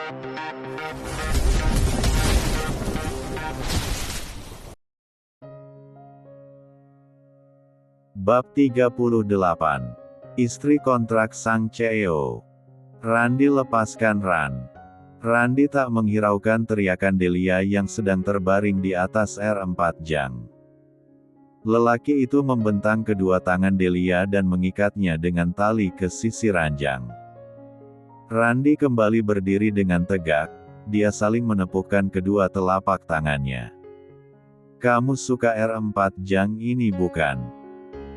Bab 38. Istri kontrak Sang CEO. Randi lepaskan Ran. Randi tak menghiraukan teriakan Delia yang sedang terbaring di atas R4 Jang. Lelaki itu membentang kedua tangan Delia dan mengikatnya dengan tali ke sisi ranjang. Randi kembali berdiri dengan tegak, dia saling menepukkan kedua telapak tangannya. "Kamu suka R4 Jang ini bukan?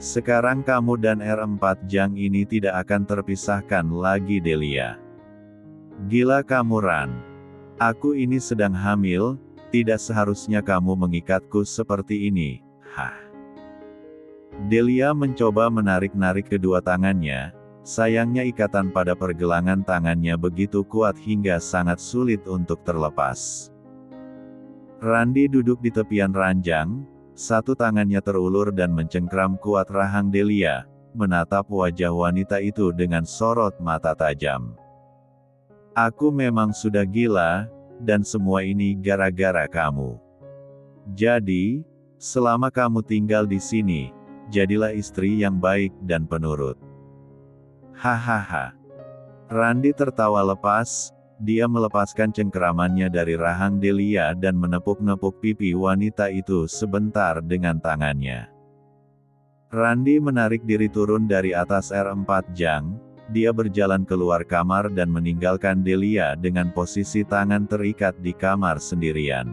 Sekarang kamu dan R4 Jang ini tidak akan terpisahkan lagi Delia." "Gila kamu Ran. Aku ini sedang hamil, tidak seharusnya kamu mengikatku seperti ini." "Hah?" Delia mencoba menarik-narik kedua tangannya, sayangnya ikatan pada pergelangan tangannya begitu kuat hingga sangat sulit untuk terlepas. Randi duduk di tepian ranjang, satu tangannya terulur dan mencengkram kuat rahang Delia, menatap wajah wanita itu dengan sorot mata tajam. "Aku memang sudah gila, dan semua ini gara-gara kamu. Jadi, selama kamu tinggal di sini, jadilah istri yang baik dan penurut." "Hahaha." Randi tertawa lepas. Dia melepaskan cengkeramannya dari rahang Delia dan menepuk-nepuk pipi wanita itu sebentar dengan tangannya. Randi menarik diri turun dari atas R4 Jang, dia berjalan keluar kamar dan meninggalkan Delia dengan posisi tangan terikat di kamar sendirian.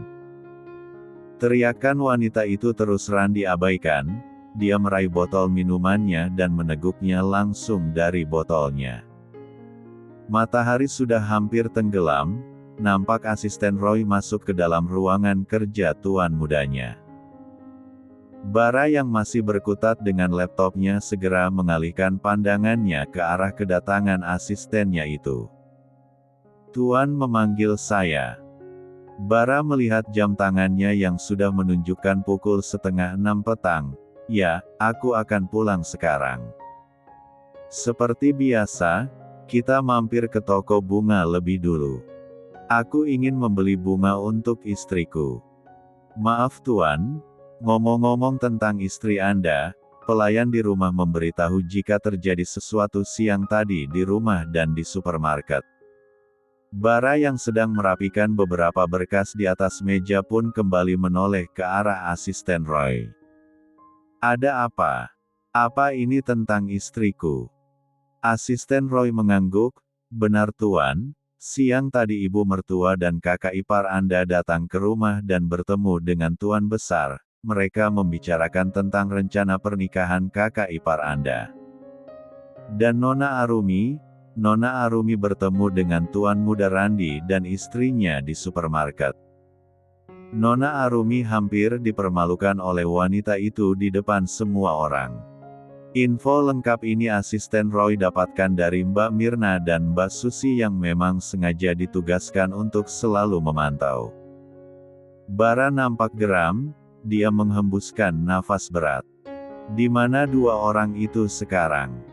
Teriakan wanita itu terus Randi abaikan, dia meraih botol minumannya dan meneguknya langsung dari botolnya. Matahari sudah hampir tenggelam, nampak asisten Roy masuk ke dalam ruangan kerja tuan mudanya. Bara yang masih berkutat dengan laptopnya segera mengalihkan pandangannya ke arah kedatangan asistennya itu. "Tuan memanggil saya." Bara melihat jam tangannya yang sudah menunjukkan pukul 5:30 petang. "Ya, aku akan pulang sekarang. Seperti biasa, kita mampir ke toko bunga lebih dulu. Aku ingin membeli bunga untuk istriku." "Maaf Tuan, ngomong-ngomong tentang istri Anda, pelayan di rumah memberitahu jika terjadi sesuatu siang tadi di rumah dan di supermarket." Bara yang sedang merapikan beberapa berkas di atas meja pun kembali menoleh ke arah asisten Roy. "Ada apa? Apa ini tentang istriku?" Asisten Roy mengangguk. "Benar Tuan, siang tadi ibu mertua dan kakak ipar Anda datang ke rumah dan bertemu dengan Tuan Besar. Mereka membicarakan tentang rencana pernikahan kakak ipar Anda. Dan Nona Arumi bertemu dengan Tuan Muda Randi dan istrinya di supermarket." Nona Arumi hampir dipermalukan oleh wanita itu di depan semua orang. Info lengkap ini asisten Roy dapatkan dari Mbak Mirna dan Mbak Susi yang memang sengaja ditugaskan untuk selalu memantau. Bara nampak geram, dia menghembuskan nafas berat. "Di mana dua orang itu sekarang?"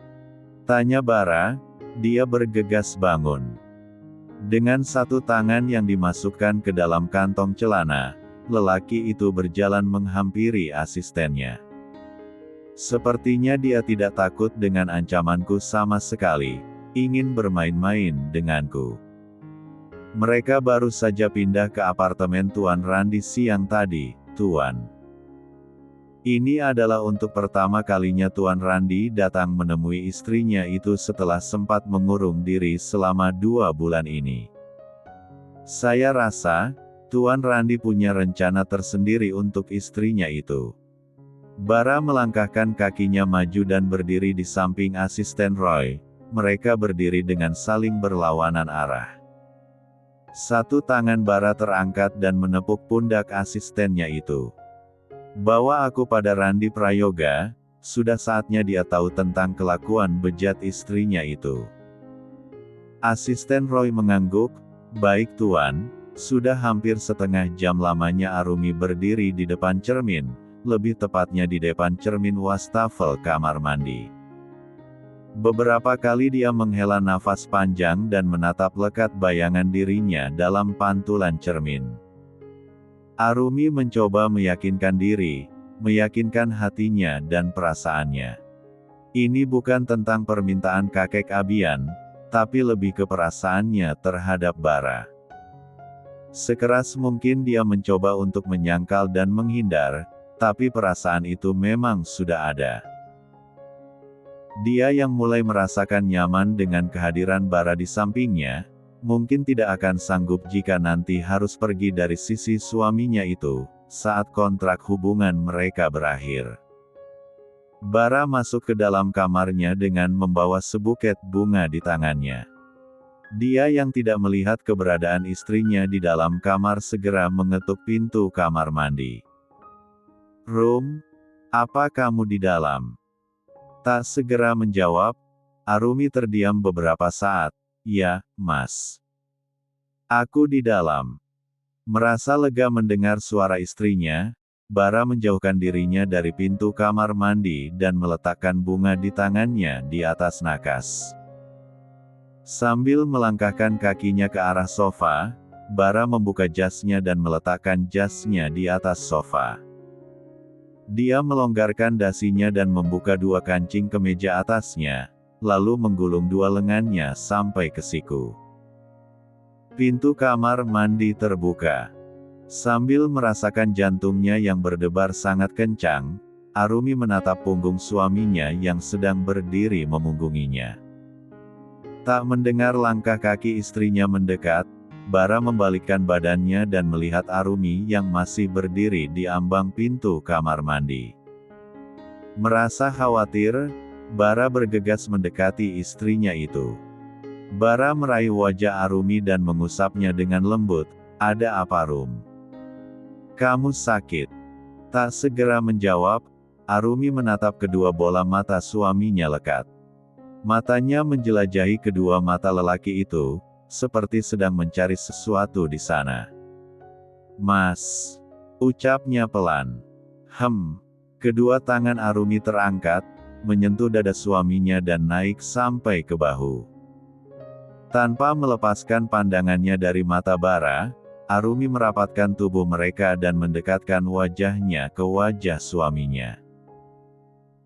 tanya Bara. Dia bergegas bangun. Dengan satu tangan yang dimasukkan ke dalam kantong celana, lelaki itu berjalan menghampiri asistennya. "Sepertinya dia tidak takut dengan ancamanku sama sekali, ingin bermain-main denganku. Mereka baru saja pindah ke apartemen Tuan Randi siang tadi, Tuan. Ini adalah untuk pertama kalinya Tuan Randi datang menemui istrinya itu setelah sempat mengurung diri selama 2 bulan ini. Saya rasa, Tuan Randi punya rencana tersendiri untuk istrinya itu." Bara melangkahkan kakinya maju dan berdiri di samping asisten Roy. Mereka berdiri dengan saling berlawanan arah. Satu tangan Bara terangkat dan menepuk pundak asistennya itu. "Bawa aku pada Randi Prayoga, sudah saatnya dia tahu tentang kelakuan bejat istrinya itu." Asisten Roy mengangguk. "Baik Tuan." Sudah hampir setengah jam lamanya Arumi berdiri di depan cermin, lebih tepatnya di depan cermin wastafel kamar mandi. Beberapa kali dia menghela nafas panjang dan menatap lekat bayangan dirinya dalam pantulan cermin. Arumi mencoba meyakinkan diri, meyakinkan hatinya dan perasaannya. Ini bukan tentang permintaan kakek Abian, tapi lebih ke perasaannya terhadap Bara. Sekeras mungkin dia mencoba untuk menyangkal dan menghindar, tapi perasaan itu memang sudah ada. Dia yang mulai merasakan nyaman dengan kehadiran Bara di sampingnya, mungkin tidak akan sanggup jika nanti harus pergi dari sisi suaminya itu, saat kontrak hubungan mereka berakhir. Bara masuk ke dalam kamarnya dengan membawa sebuket bunga di tangannya. Dia yang tidak melihat keberadaan istrinya di dalam kamar segera mengetuk pintu kamar mandi. "Rum, apa kamu di dalam?" Tak segera menjawab, Arumi terdiam beberapa saat. "Ya, Mas. Aku di dalam." Merasa lega mendengar suara istrinya, Bara menjauhkan dirinya dari pintu kamar mandi dan meletakkan bunga di tangannya di atas nakas. Sambil melangkahkan kakinya ke arah sofa, Bara membuka jasnya dan meletakkan jasnya di atas sofa. Dia melonggarkan dasinya dan membuka dua kancing kemeja atasnya, lalu menggulung dua lengannya sampai ke siku. Pintu kamar mandi terbuka. Sambil merasakan jantungnya yang berdebar sangat kencang, Arumi menatap punggung suaminya yang sedang berdiri memunggunginya. Tak mendengar langkah kaki istrinya mendekat, Bara membalikkan badannya dan melihat Arumi yang masih berdiri di ambang pintu kamar mandi. Merasa khawatir, Bara bergegas mendekati istrinya itu. Bara meraih wajah Arumi dan mengusapnya dengan lembut. "Ada apa, Rum? Kamu sakit?" Tak segera menjawab, Arumi menatap kedua bola mata suaminya lekat. Matanya menjelajahi kedua mata lelaki itu, seperti sedang mencari sesuatu di sana. "Mas," ucapnya pelan. Kedua tangan Arumi terangkat, menyentuh dada suaminya dan naik sampai ke bahu. Tanpa melepaskan pandangannya dari mata Bara, Arumi merapatkan tubuh mereka dan mendekatkan wajahnya ke wajah suaminya.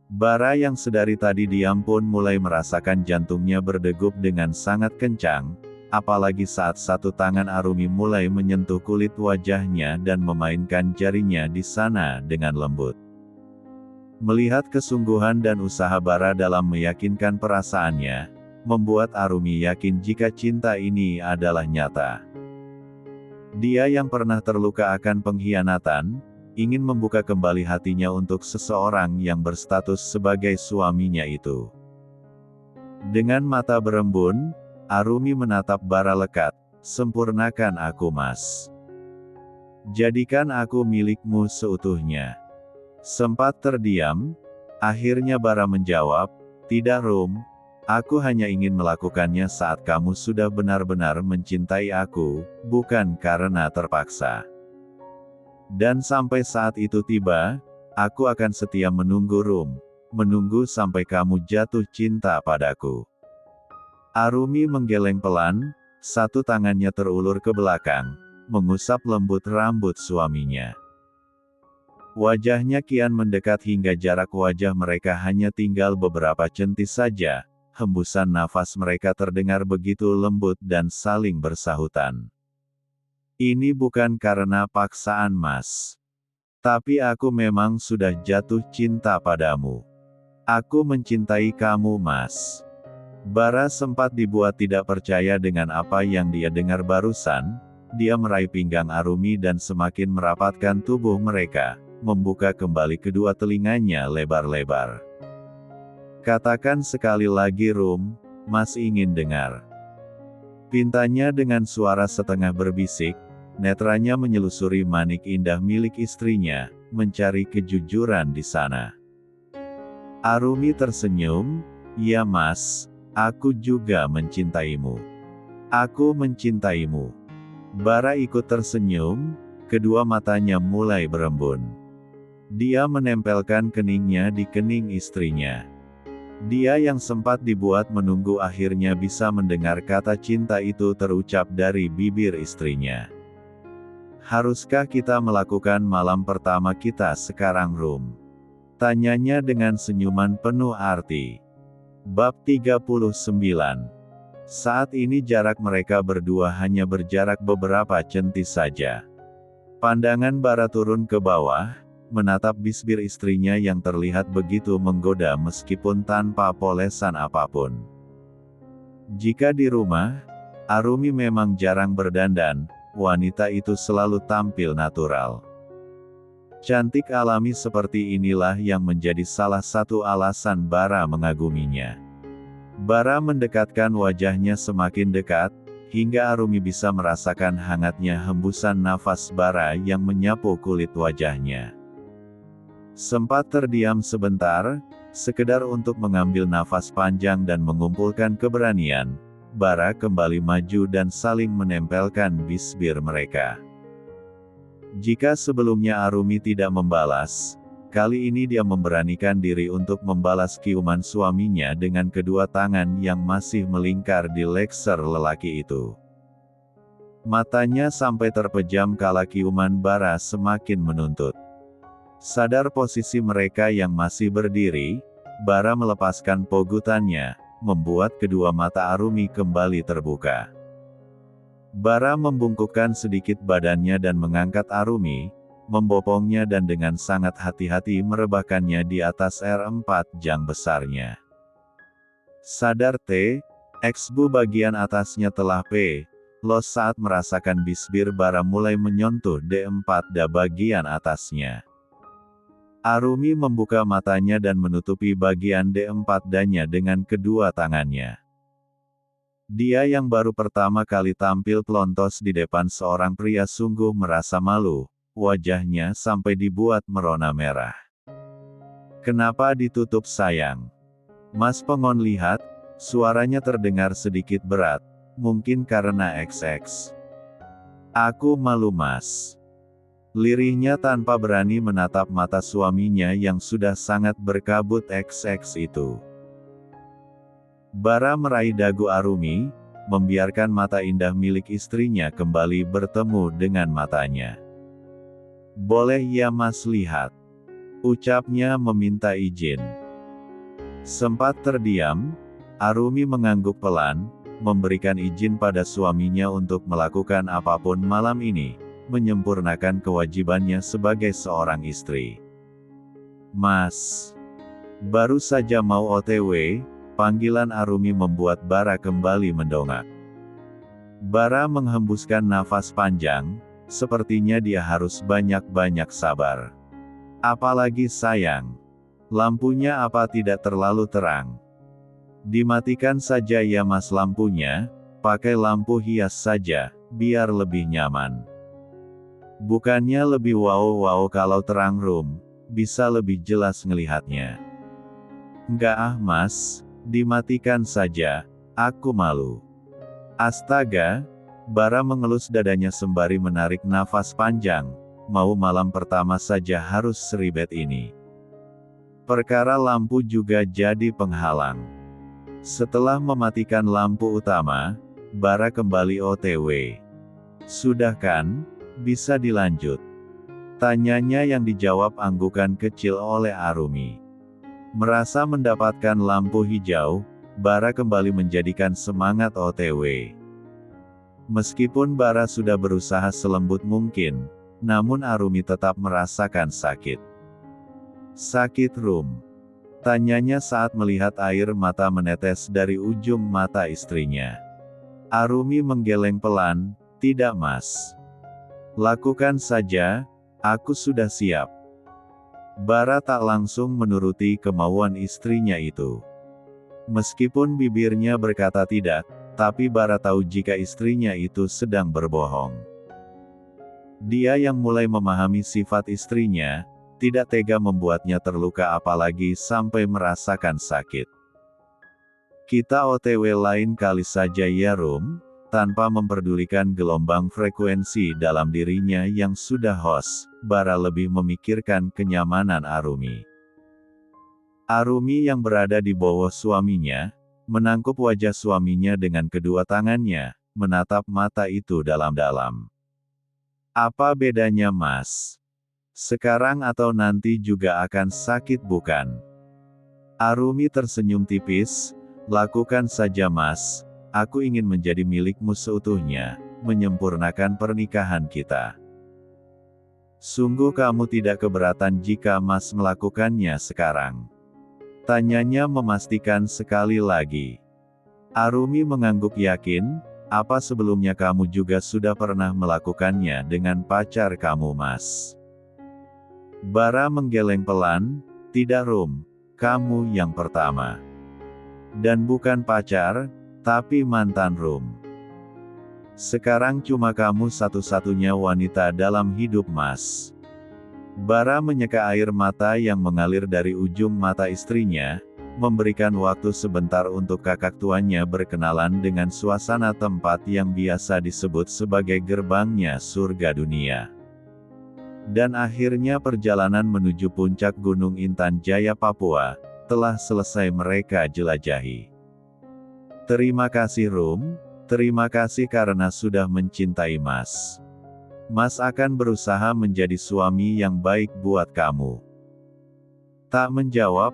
Bara yang sedari tadi diam pun mulai merasakan jantungnya berdegup dengan sangat kencang, apalagi saat satu tangan Arumi mulai menyentuh kulit wajahnya dan memainkan jarinya di sana dengan lembut. Melihat kesungguhan dan usaha Bara dalam meyakinkan perasaannya, membuat Arumi yakin jika cinta ini adalah nyata. Dia yang pernah terluka akan pengkhianatan, ingin membuka kembali hatinya untuk seseorang yang berstatus sebagai suaminya itu. Dengan mata berembun, Arumi menatap Bara lekat. "Sempurnakan aku, Mas. Jadikan aku milikmu seutuhnya." Sempat terdiam, akhirnya Bara menjawab, "Tidak, Rum. Aku hanya ingin melakukannya saat kamu sudah benar-benar mencintai aku, bukan karena terpaksa. Dan sampai saat itu tiba, aku akan setia menunggu, Rum. Menunggu sampai kamu jatuh cinta padaku." Arumi menggeleng pelan, satu tangannya terulur ke belakang, mengusap lembut rambut suaminya. Wajahnya kian mendekat hingga jarak wajah mereka hanya tinggal beberapa centis saja, hembusan nafas mereka terdengar begitu lembut dan saling bersahutan. "Ini bukan karena paksaan, Mas. Tapi aku memang sudah jatuh cinta padamu. Aku mencintai kamu, Mas." Bara sempat dibuat tidak percaya dengan apa yang dia dengar barusan. Dia meraih pinggang Arumi dan semakin merapatkan tubuh mereka, membuka kembali kedua telinganya lebar-lebar. "Katakan sekali lagi, Rum, Mas ingin dengar." Pintanya dengan suara setengah berbisik, netranya menyelusuri manik indah milik istrinya, mencari kejujuran di sana. Arumi tersenyum, "Ya, Mas. Aku juga mencintaimu. Aku mencintaimu." Bara ikut tersenyum, kedua matanya mulai berembun. Dia menempelkan keningnya di kening istrinya. Dia yang sempat dibuat menunggu akhirnya bisa mendengar kata cinta itu terucap dari bibir istrinya. Haruskah kita melakukan malam pertama kita sekarang, Rum? Tanyanya dengan senyuman penuh arti. Bab 39. Saat ini jarak mereka berdua hanya berjarak beberapa centi saja. Pandangan Bara turun ke bawah, menatap bibir istrinya yang terlihat begitu menggoda meskipun tanpa polesan apapun. Jika di rumah, Arumi memang jarang berdandan, wanita itu selalu tampil natural. Cantik alami seperti inilah yang menjadi salah satu alasan Bara mengaguminya. Bara mendekatkan wajahnya semakin dekat, hingga Arumi bisa merasakan hangatnya hembusan nafas Bara yang menyapu kulit wajahnya. Sempat terdiam sebentar, sekedar untuk mengambil nafas panjang dan mengumpulkan keberanian, Bara kembali maju dan saling menempelkan bibir mereka. Jika sebelumnya Arumi tidak membalas, kali ini dia memberanikan diri untuk membalas ciuman suaminya dengan kedua tangan yang masih melingkar di leher lelaki itu. Matanya sampai terpejam kala ciuman Bara semakin menuntut. Sadar posisi mereka yang masih berdiri, Bara melepaskan pogutannya, membuat kedua mata Arumi kembali terbuka. Bara membungkukkan sedikit badannya dan mengangkat Arumi, membopongnya dan dengan sangat hati-hati merebahkannya di atas R4 jang besarnya. Sadar Xbu bagian atasnya telah los saat merasakan bibir Bara mulai menyentuh D4 da bagian atasnya. Arumi membuka matanya dan menutupi bagian D4 danya dengan kedua tangannya. Dia yang baru pertama kali tampil pelontos di depan seorang pria sungguh merasa malu, wajahnya sampai dibuat merona merah. Kenapa ditutup sayang? Mas Pengon lihat, suaranya terdengar sedikit berat, mungkin karena XX. Aku malu Mas. Lirihnya tanpa berani menatap mata suaminya yang sudah sangat berkabut XX itu. Bara meraih dagu Arumi, membiarkan mata indah milik istrinya kembali bertemu dengan matanya. Boleh ya Mas lihat? Ucapnya meminta izin. Sempat terdiam, Arumi mengangguk pelan, memberikan izin pada suaminya untuk melakukan apapun malam ini, menyempurnakan kewajibannya sebagai seorang istri. Mas, baru saja mau OTW, panggilan Arumi membuat Bara kembali mendongak. Bara menghembuskan nafas panjang, sepertinya dia harus banyak-banyak sabar. Apalagi sayang. Lampunya apa tidak terlalu terang? Dimatikan saja ya Mas lampunya, pakai lampu hias saja, biar lebih nyaman. Bukannya lebih wow kalau terang Rum, bisa lebih jelas ngelihatnya. Enggak ah Mas, dimatikan saja, aku malu. Astaga, Bara mengelus dadanya sembari menarik nafas panjang, mau malam pertama saja harus seribet ini. Perkara lampu juga jadi penghalang. Setelah mematikan lampu utama, Bara kembali OTW. Sudah kan? Bisa dilanjut? Tanyanya yang dijawab anggukan kecil oleh Arumi. Merasa mendapatkan lampu hijau, Bara kembali menjadikan semangat OTW. Meskipun Bara sudah berusaha selembut mungkin, namun Arumi tetap merasakan sakit. Sakit Rum? Tanyanya saat melihat air mata menetes dari ujung mata istrinya. Arumi menggeleng pelan, tidak Mas. Lakukan saja, aku sudah siap. Bara tak langsung menuruti kemauan istrinya itu. Meskipun bibirnya berkata tidak, tapi Bara tahu jika istrinya itu sedang berbohong. Dia yang mulai memahami sifat istrinya, tidak tega membuatnya terluka apalagi sampai merasakan sakit. Kita OTW lain kali saja ya Rum, tanpa memperdulikan gelombang frekuensi dalam dirinya yang sudah host, Bara lebih memikirkan kenyamanan Arumi. Arumi yang berada di bawah suaminya, menangkup wajah suaminya dengan kedua tangannya, menatap mata itu dalam-dalam. Apa bedanya Mas? Sekarang atau nanti juga akan sakit bukan? Arumi tersenyum tipis, lakukan saja Mas, aku ingin menjadi milikmu seutuhnya, menyempurnakan pernikahan kita. Sungguh kamu tidak keberatan jika Mas melakukannya sekarang? Tanyanya memastikan sekali lagi. Arumi mengangguk yakin, apa sebelumnya kamu juga sudah pernah melakukannya dengan pacar kamu Mas? Bara menggeleng pelan, tidak Rum, kamu yang pertama. Dan bukan pacar, tapi mantan Rum. Sekarang cuma kamu satu-satunya wanita dalam hidup Mas. Bara menyeka air mata yang mengalir dari ujung mata istrinya, memberikan waktu sebentar untuk kakak tuanya berkenalan dengan suasana tempat yang biasa disebut sebagai gerbangnya surga dunia. Dan akhirnya perjalanan menuju puncak Gunung Intan Jaya Papua, telah selesai mereka jelajahi. Terima kasih Rum, terima kasih karena sudah mencintai Mas. Mas akan berusaha menjadi suami yang baik buat kamu. Tak menjawab,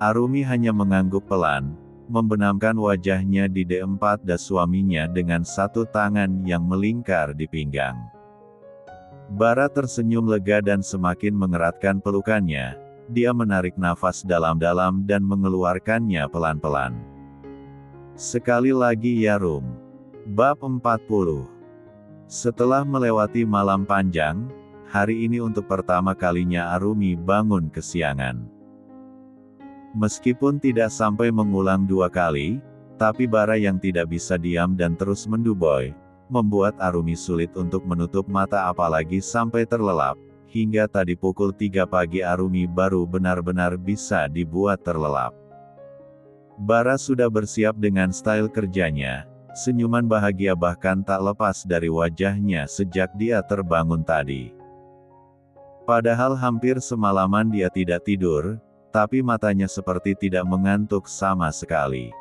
Arumi hanya mengangguk pelan, membenamkan wajahnya di D4 das suaminya dengan satu tangan yang melingkar di pinggang. Bara tersenyum lega dan semakin mengeratkan pelukannya, dia menarik nafas dalam-dalam dan mengeluarkannya pelan-pelan. Sekali lagi ya Rum. Bab 40. Setelah melewati malam panjang, hari ini untuk pertama kalinya Arumi bangun kesiangan. Meskipun tidak sampai mengulang 2 kali, tapi Bara yang tidak bisa diam dan terus menduboi, membuat Arumi sulit untuk menutup mata apalagi sampai terlelap, hingga tadi pukul 3 pagi Arumi baru benar-benar bisa dibuat terlelap. Bara sudah bersiap dengan style kerjanya. Senyuman bahagia bahkan tak lepas dari wajahnya sejak dia terbangun tadi. Padahal hampir semalaman dia tidak tidur, tapi matanya seperti tidak mengantuk sama sekali.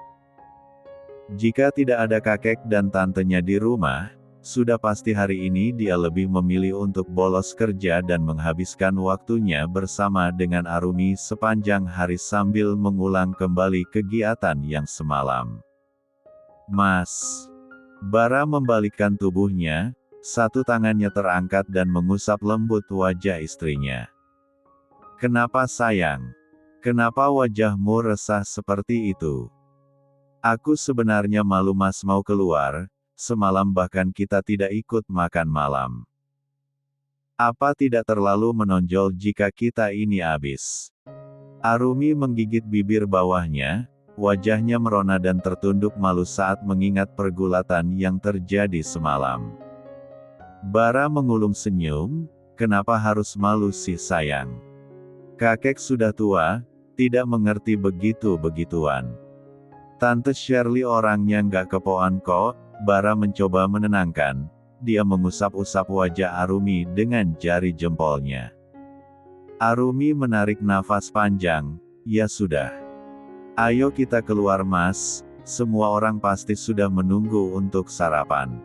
Jika tidak ada kakek dan tantenya di rumah, sudah pasti hari ini dia lebih memilih untuk bolos kerja dan menghabiskan waktunya bersama dengan Arumi sepanjang hari sambil mengulang kembali kegiatan yang semalam. Mas. Bara membalikkan tubuhnya, satu tangannya terangkat dan mengusap lembut wajah istrinya. Kenapa sayang? Kenapa wajahmu resah seperti itu? Aku sebenarnya malu Mas mau keluar, semalam bahkan kita tidak ikut makan malam. Apa tidak terlalu menonjol jika kita ini habis? Arumi menggigit bibir bawahnya. Wajahnya merona dan tertunduk malu saat mengingat pergulatan yang terjadi semalam. Bara mengulum senyum, kenapa harus malu sih sayang? Kakek sudah tua, tidak mengerti begitu-begituan. Tante Shirley orangnya nggak kepoan kok, Bara mencoba menenangkan, dia mengusap-usap wajah Arumi dengan jari jempolnya. Arumi menarik nafas panjang, ya sudah. Ayo kita keluar Mas, semua orang pasti sudah menunggu untuk sarapan.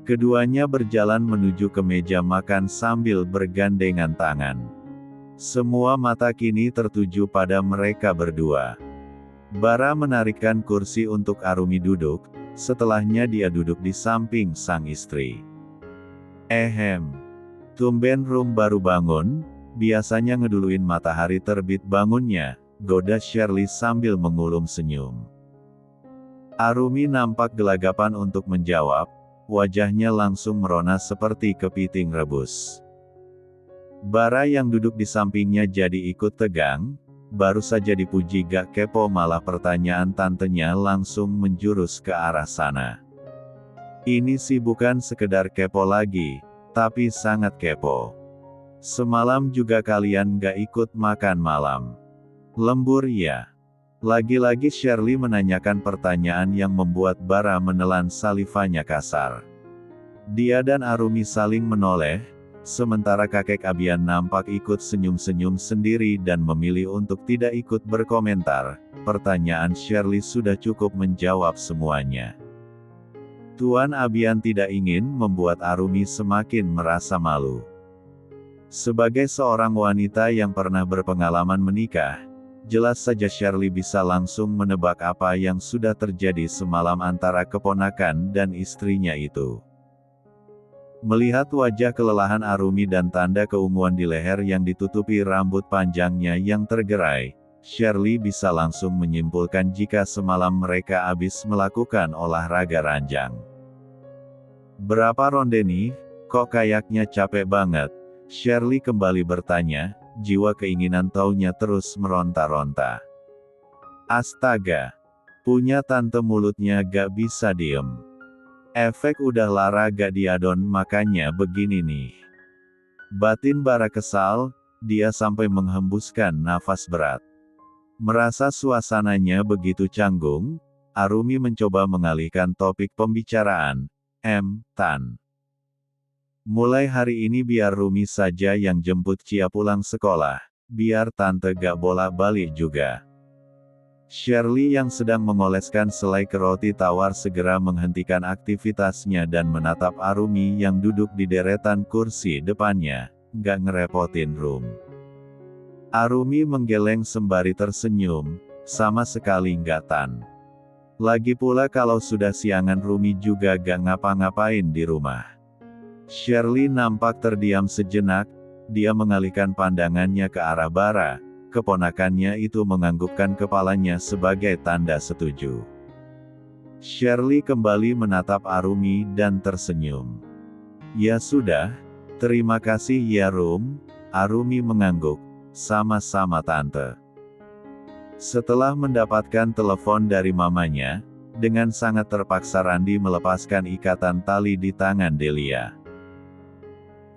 Keduanya berjalan menuju ke meja makan sambil bergandengan tangan. Semua mata kini tertuju pada mereka berdua. Bara menarikkan kursi untuk Arumi duduk, setelahnya dia duduk di samping sang istri. Tumben Rum baru bangun, biasanya ngeduluin matahari terbit bangunnya, goda Shirley sambil mengulum senyum. Arumi nampak gelagapan untuk menjawab, wajahnya langsung merona seperti kepiting rebus. Bara yang duduk di sampingnya jadi ikut tegang, baru saja dipuji gak kepo malah pertanyaan tantenya langsung menjurus ke arah sana. Ini sih bukan sekedar kepo lagi, tapi sangat kepo. Semalam juga kalian gak ikut makan malam. Lembur ya. Lagi-lagi Shirley menanyakan pertanyaan yang membuat Bara menelan salivanya kasar. Dia dan Arumi saling menoleh, Sementara kakek Abian nampak ikut senyum-senyum sendiri dan memilih untuk tidak ikut berkomentar. Pertanyaan Shirley sudah cukup menjawab semuanya. Tuan Abian tidak ingin membuat Arumi semakin merasa malu. Sebagai seorang wanita yang pernah berpengalaman menikah, jelas saja Shirley bisa langsung menebak apa yang sudah terjadi semalam antara keponakan dan istrinya itu. Melihat wajah kelelahan Arumi dan tanda keunguan di leher yang ditutupi rambut panjangnya yang tergerai, Shirley bisa langsung menyimpulkan jika semalam mereka habis melakukan olahraga ranjang. "Berapa ronde nih? Kok kayaknya capek banget?" Shirley kembali bertanya, jiwa keinginan taunya terus meronta-ronta. Astaga! Punya tante mulutnya gak bisa diem. Efek udah olahraga diadon makanya begini nih. Batin Bara kesal, dia sampai menghembuskan nafas berat. Merasa suasananya begitu canggung, Arumi mencoba mengalihkan topik pembicaraan. Tan. Mulai hari ini biar Rumi saja yang jemput Cia pulang sekolah, biar tante gak bolak-balik juga. Shirley yang sedang mengoleskan selai ke roti tawar segera menghentikan aktivitasnya dan menatap Arumi yang duduk di deretan kursi depannya. Gak ngerepotin Rum. Arumi menggeleng sembari tersenyum, sama sekali gak Tan. Lagi pula kalau sudah siangan Rumi juga gak ngapa-ngapain di rumah. Shirley nampak terdiam sejenak, dia mengalihkan pandangannya ke arah Bara. Keponakannya itu menganggukkan kepalanya sebagai tanda setuju. Shirley kembali menatap Arumi dan tersenyum. "Ya sudah, terima kasih ya Rum." Arumi mengangguk, "Sama-sama tante." Setelah mendapatkan telepon dari mamanya, dengan sangat terpaksa Randi melepaskan ikatan tali di tangan Delia.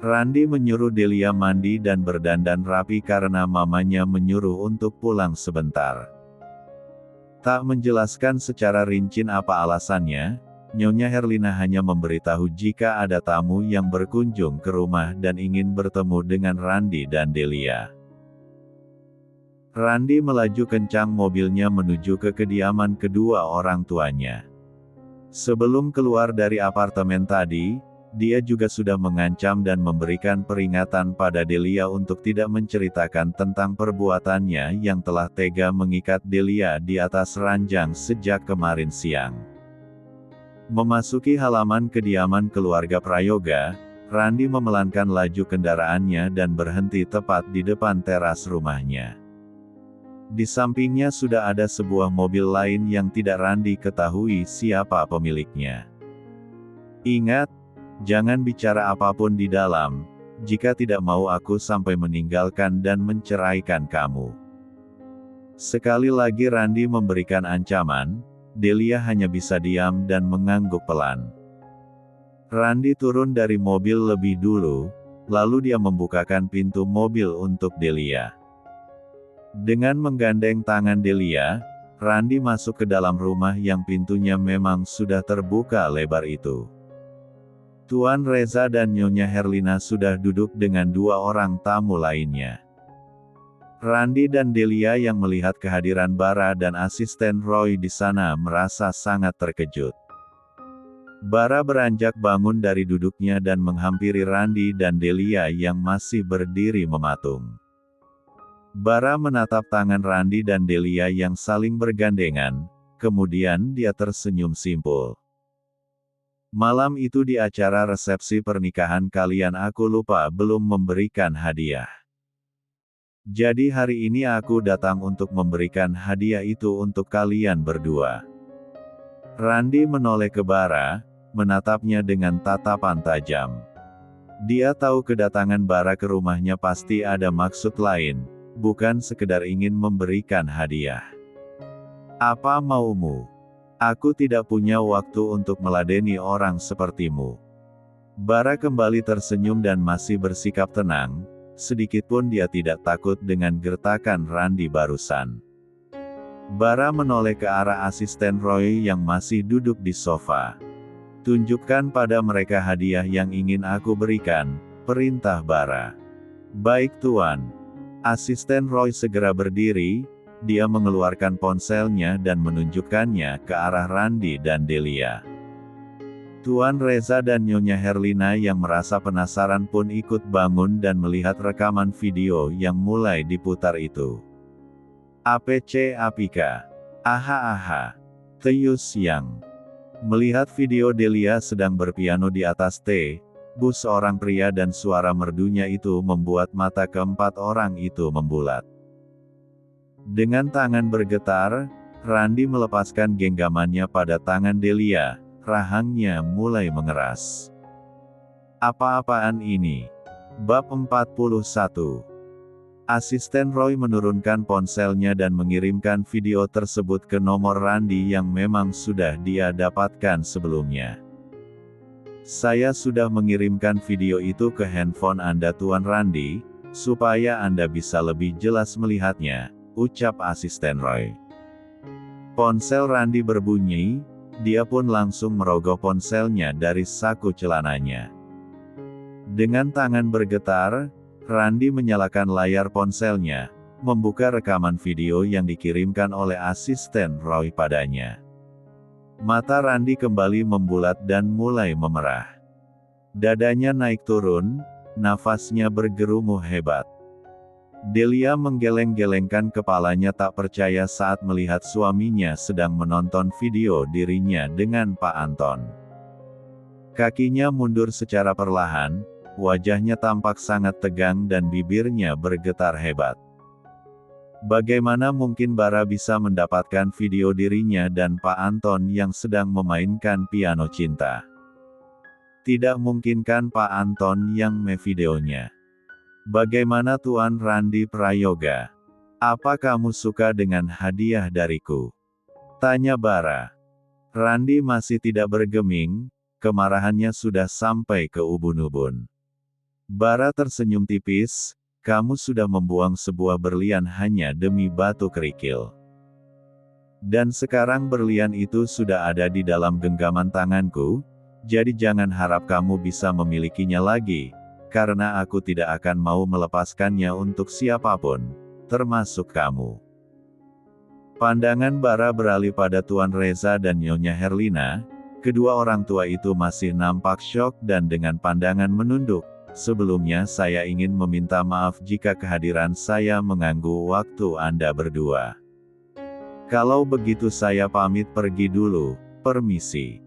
Randi menyuruh Delia mandi dan berdandan rapi karena mamanya menyuruh untuk pulang sebentar. Tak menjelaskan secara rinci apa alasannya, Nyonya Herlina hanya memberitahu jika ada tamu yang berkunjung ke rumah dan ingin bertemu dengan Randi dan Delia. Randi melaju kencang mobilnya menuju ke kediaman kedua orang tuanya. Sebelum keluar dari apartemen tadi, dia juga sudah mengancam dan memberikan peringatan pada Delia untuk tidak menceritakan tentang perbuatannya yang telah tega mengikat Delia di atas ranjang sejak kemarin siang. Memasuki halaman kediaman keluarga Prayoga, Randi memelankan laju kendaraannya dan berhenti tepat di depan teras rumahnya. Di sampingnya sudah ada sebuah mobil lain yang tidak Randi ketahui siapa pemiliknya. "Ingat, jangan bicara apapun di dalam, jika tidak mau aku sampai meninggalkan dan menceraikan kamu." Sekali lagi Randi memberikan ancaman, Delia hanya bisa diam dan mengangguk pelan. Randi turun dari mobil lebih dulu, lalu dia membukakan pintu mobil untuk Delia. Dengan menggandeng tangan Delia, Randi masuk ke dalam rumah yang pintunya memang sudah terbuka lebar itu. Tuan Reza dan Nyonya Herlina sudah duduk dengan dua orang tamu lainnya. Randi dan Delia yang melihat kehadiran Bara dan asisten Roy di sana merasa sangat terkejut. Bara beranjak bangun dari duduknya dan menghampiri Randi dan Delia yang masih berdiri mematung. Bara menatap tangan Randi dan Delia yang saling bergandengan, kemudian dia tersenyum simpul. "Malam itu di acara resepsi pernikahan kalian aku lupa belum memberikan hadiah. Jadi hari ini aku datang untuk memberikan hadiah itu untuk kalian berdua." Randi menoleh ke Bara, menatapnya dengan tatapan tajam. Dia tahu kedatangan Bara ke rumahnya pasti ada maksud lain, bukan sekedar ingin memberikan hadiah. "Apa maumu? Aku tidak punya waktu untuk meladeni orang sepertimu." Bara kembali tersenyum dan masih bersikap tenang, sedikitpun dia tidak takut dengan gertakan Randi barusan. Bara menoleh ke arah asisten Roy yang masih duduk di sofa. "Tunjukkan pada mereka hadiah yang ingin aku berikan," perintah Bara. Baik Tuan. Asisten Roy segera berdiri, dia mengeluarkan ponselnya dan menunjukkannya ke arah Randy dan Delia. Tuan Reza dan Nyonya Herlina yang merasa penasaran pun ikut bangun dan melihat rekaman video yang mulai diputar itu. APC Apika. Aha aha. Teus yang. Melihat video Delia sedang berpiano di atas bus seorang pria dan suara merdunya itu membuat mata keempat orang itu membulat. Dengan tangan bergetar, Randy melepaskan genggamannya pada tangan Delia, rahangnya mulai mengeras. Apa-apaan ini? Bab 41. Asisten Roy menurunkan ponselnya dan mengirimkan video tersebut ke nomor Randy yang memang sudah dia dapatkan sebelumnya. Saya sudah mengirimkan video itu ke handphone Anda Tuan Randy, supaya Anda bisa lebih jelas melihatnya, ucap asisten Roy. Ponsel Randy berbunyi, dia pun langsung merogoh ponselnya dari saku celananya. Dengan tangan bergetar, Randy menyalakan layar ponselnya, membuka rekaman video yang dikirimkan oleh asisten Roy padanya. Mata Randy kembali membulat dan mulai memerah. Dadanya naik turun, nafasnya bergerumu hebat. Delia menggeleng-gelengkan kepalanya tak percaya saat melihat suaminya sedang menonton video dirinya dengan Pak Anton. Kakinya mundur secara perlahan, wajahnya tampak sangat tegang dan bibirnya bergetar hebat. Bagaimana mungkin Bara bisa mendapatkan video dirinya dan Pak Anton yang sedang memainkan piano cinta? Tidak mungkin kan Pak Anton yang videonya? Bagaimana Tuan Randy Prayoga? Apa kamu suka dengan hadiah dariku? Tanya Bara. Randy masih tidak bergeming, kemarahannya sudah sampai ke ubun-ubun. Bara tersenyum tipis, kamu sudah membuang sebuah berlian hanya demi batu kerikil. Dan sekarang berlian itu sudah ada di dalam genggaman tanganku, jadi jangan harap kamu bisa memilikinya lagi, karena aku tidak akan mau melepaskannya untuk siapapun, termasuk kamu. Pandangan Bara beralih pada Tuan Reza dan Nyonya Herlina, kedua orang tua itu masih nampak syok dan dengan pandangan menunduk. Sebelumnya saya ingin meminta maaf jika kehadiran saya mengganggu waktu Anda berdua. Kalau begitu saya pamit pergi dulu, permisi.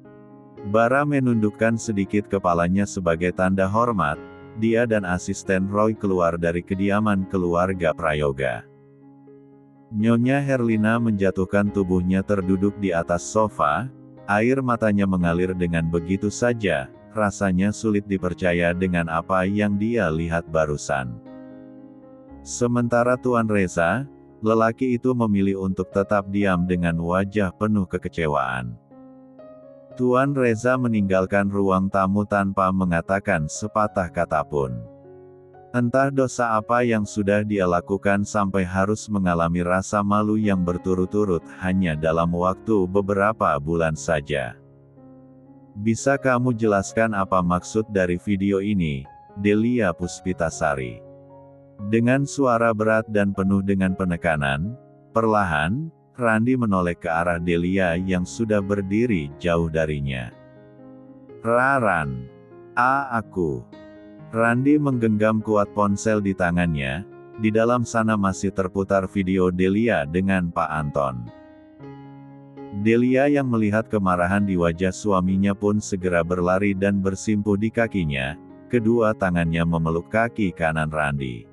Bara menundukkan sedikit kepalanya sebagai tanda hormat, dia dan asisten Roy keluar dari kediaman keluarga Prayoga. Nyonya Herlina menjatuhkan tubuhnya terduduk di atas sofa, air matanya mengalir dengan begitu saja. Rasanya sulit dipercaya dengan apa yang dia lihat barusan. Sementara Tuan Reza, lelaki itu memilih untuk tetap diam dengan wajah penuh kekecewaan. Tuan Reza meninggalkan ruang tamu tanpa mengatakan sepatah kata pun. Entah dosa apa yang sudah dia lakukan sampai harus mengalami rasa malu yang berturut-turut hanya dalam waktu beberapa bulan saja. Bisa kamu jelaskan apa maksud dari video ini, Delia Puspitasari? Dengan suara berat dan penuh dengan penekanan, perlahan, Randy menoleh ke arah Delia yang sudah berdiri jauh darinya. Raran. Aku. Randy menggenggam kuat ponsel di tangannya, di dalam sana masih terputar video Delia dengan Pak Anton. Delia yang melihat kemarahan di wajah suaminya pun segera berlari dan bersimpuh di kakinya, kedua tangannya memeluk kaki kanan Randy.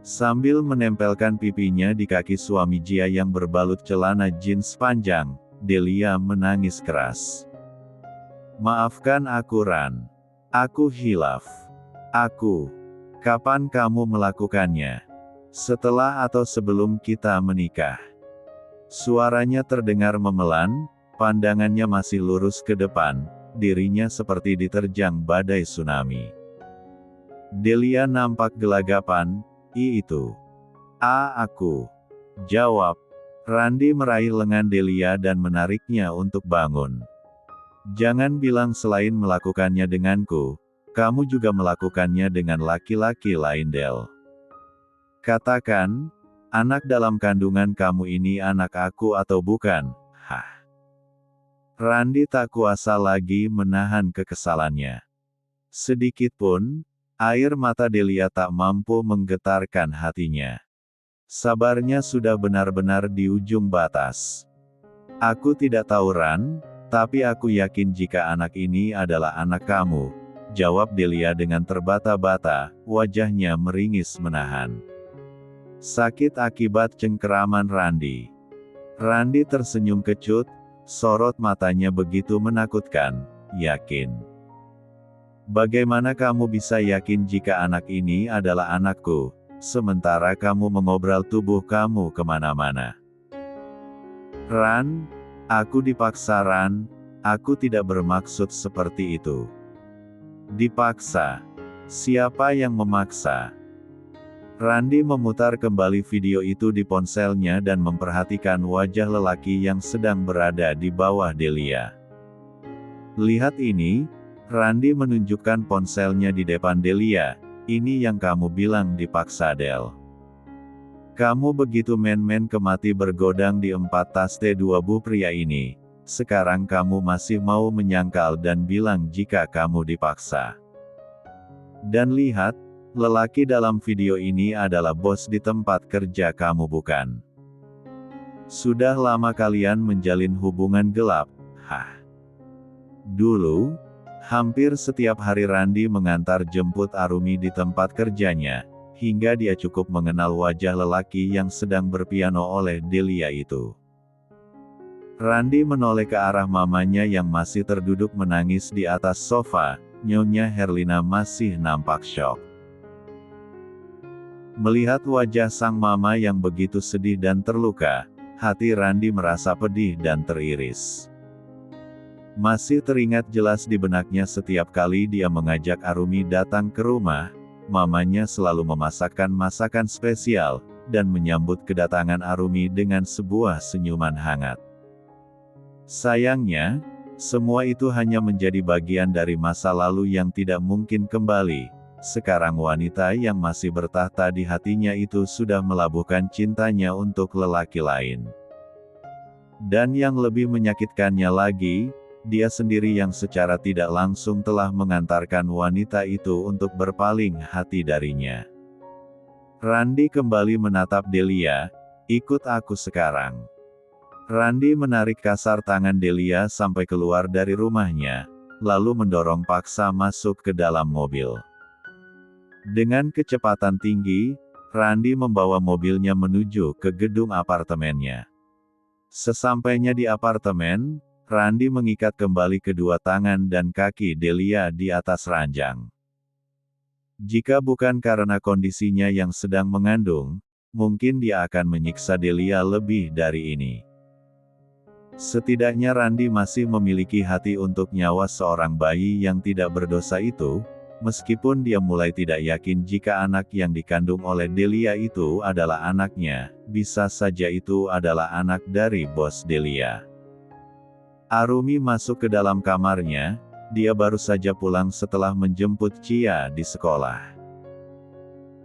Sambil menempelkan pipinya di kaki suami Jia yang berbalut celana jeans panjang, Delia menangis keras. Maafkan aku Ran. Aku hilaf. Kapan kamu melakukannya? Setelah atau sebelum kita menikah? Suaranya terdengar memelan, pandangannya masih lurus ke depan, dirinya seperti diterjang badai tsunami. Delia nampak gelagapan, itu. Aku. Jawab. Randy meraih lengan Delia dan menariknya untuk bangun. Jangan bilang selain melakukannya denganku, kamu juga melakukannya dengan laki-laki lain, Del. Katakan, anak dalam kandungan kamu ini anak aku atau bukan? Hah? Randy tak kuasa lagi menahan kekesalannya. Sedikit pun, air mata Delia tak mampu menggetarkan hatinya. Sabarnya sudah benar-benar di ujung batas. Aku tidak tahu, Ran, tapi aku yakin jika anak ini adalah anak kamu, jawab Delia dengan terbata-bata, wajahnya meringis menahan sakit akibat cengkeraman Randy. Randy tersenyum kecut, sorot matanya begitu menakutkan. Yakin? Bagaimana kamu bisa yakin jika anak ini adalah anakku, sementara kamu mengobral tubuh kamu kemana-mana? Ran, aku dipaksa, Ran, aku tidak bermaksud seperti itu. Dipaksa? Siapa yang memaksa? Randy memutar kembali video itu di ponselnya dan memperhatikan wajah lelaki yang sedang berada di bawah Delia. Lihat ini, Randy menunjukkan ponselnya di depan Delia, ini yang kamu bilang dipaksa, Del. Kamu begitu main-main kemati bergodang di 4 tas teh 2 bu pria ini, sekarang kamu masih mau menyangkal dan bilang jika kamu dipaksa. Dan lihat, lelaki dalam video ini adalah bos di tempat kerja kamu, bukan? Sudah lama kalian menjalin hubungan gelap, hah? Dulu, hampir setiap hari Randy mengantar jemput Arumi di tempat kerjanya, hingga dia cukup mengenal wajah lelaki yang sedang berpiano oleh Delia itu. Randy menoleh ke arah mamanya yang masih terduduk menangis di atas sofa, Nyonya Herlina masih nampak syok. Melihat wajah sang mama yang begitu sedih dan terluka, hati Randy merasa pedih dan teriris. Masih teringat jelas di benaknya setiap kali dia mengajak Arumi datang ke rumah, mamanya selalu memasakkan masakan spesial, dan menyambut kedatangan Arumi dengan sebuah senyuman hangat. Sayangnya, semua itu hanya menjadi bagian dari masa lalu yang tidak mungkin kembali. Sekarang wanita yang masih bertahta di hatinya itu sudah melabuhkan cintanya untuk lelaki lain. Dan yang lebih menyakitkannya lagi, dia sendiri yang secara tidak langsung telah mengantarkan wanita itu untuk berpaling hati darinya. Randy kembali menatap Delia, ikut aku sekarang. Randy menarik kasar tangan Delia sampai keluar dari rumahnya, lalu mendorong paksa masuk ke dalam mobil. Dengan kecepatan tinggi, Randy membawa mobilnya menuju ke gedung apartemennya. Sesampainya di apartemen, Randy mengikat kembali kedua tangan dan kaki Delia di atas ranjang. Jika bukan karena kondisinya yang sedang mengandung, mungkin dia akan menyiksa Delia lebih dari ini. Setidaknya Randy masih memiliki hati untuk nyawa seorang bayi yang tidak berdosa itu, meskipun dia mulai tidak yakin jika anak yang dikandung oleh Delia itu adalah anaknya, bisa saja itu adalah anak dari bos Delia. Arumi masuk ke dalam kamarnya, dia baru saja pulang setelah menjemput Chia di sekolah.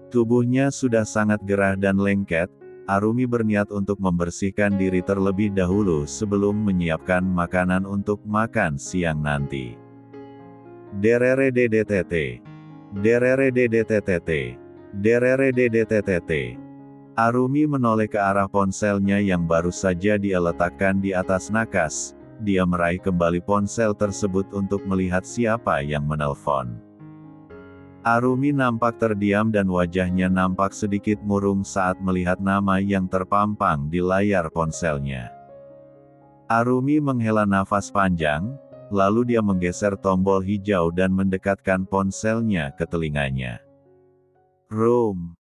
Tubuhnya sudah sangat gerah dan lengket, Arumi berniat untuk membersihkan diri terlebih dahulu sebelum menyiapkan makanan untuk makan siang nanti. DRRDDTT. DRRDDTT. DRRDDTT. Arumi menoleh ke arah ponselnya yang baru saja dia letakkan di atas nakas. Dia meraih kembali ponsel tersebut untuk melihat siapa yang menelpon. Arumi nampak terdiam dan wajahnya nampak sedikit murung saat melihat nama yang terpampang di layar ponselnya. Arumi menghela nafas panjang, lalu dia menggeser tombol hijau dan mendekatkan ponselnya ke telinganya. Room.